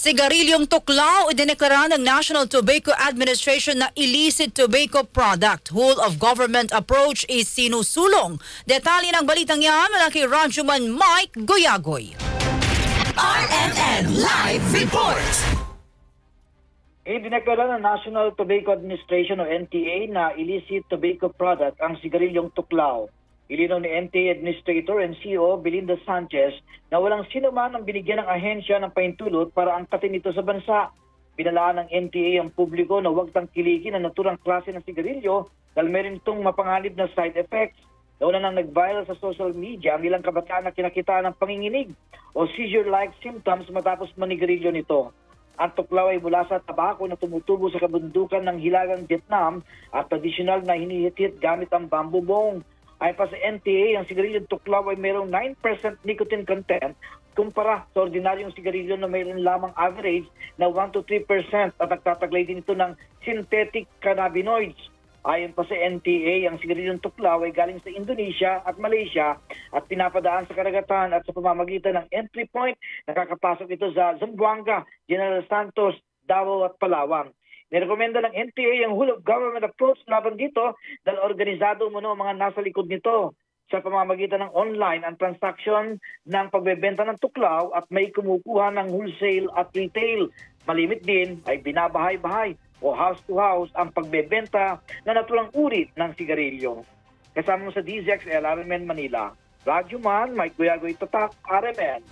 Sigarilyong tuklaw idineklara ng National Tobacco Administration na illicit tobacco product. Whole of government approach is sinusulong. Detalye ng balitang yan mula kay Radyoman Mike Goyagoy. RMN Live Report! Idineklara ng National Tobacco Administration o NTA na illicit tobacco product ang sigarilyong tuklaw. Ilinaw ni NTA Administrator and CEO Belinda Sanchez na walang sino man ang binigyan ng ahensya ng pahintulot para angkatin ito sa bansa. Binalaan ng NTA ang publiko na huwag tangkilikin ang naturang klase ng sigarilyo dahil meron itong mapanganib na side effects. Nauna nang nag-viral sa social media ang ilang kabataan na kinakita ng panginginig o seizure-like symptoms matapos manigarilyo nito. Ang tuklaw ay mula sa tabako na tumutubo sa kabundukan ng Hilagang Vietnam at tradisyonal na hinihit-hit gamit ang bamboo bong. Ayon pa sa NTA, ang sigarilyong tuklaw ay mayroong 9% nicotine content kumpara sa ordinaryong sigarilyo na mayroon lamang average na 1-3% at nagtataglay din ito ng synthetic cannabinoids. Ayon pa sa NTA, ang sigarilyong tuklaw ay galing sa Indonesia at Malaysia at pinapadaan sa karagatan at sa pamamagitan ng entry point, nakakapasok ito sa Zamboanga, General Santos, Davao at Palawan. Nirekomenda ng NTA ang whole of government approach laban dito dahil organisado umano ang mga nasa likod nito sa pamamagitan ng online ang transaction ng pagbebenta ng tuklaw at may kumukuha ng wholesale at retail. Malimit din ay binabahay-bahay o house-to-house ang pagbebenta na naturang uri ng sigarilyo. Kasama mo sa DZXL, RMN Manila. Radyoman Mike Goyagoy Tatak, RMN.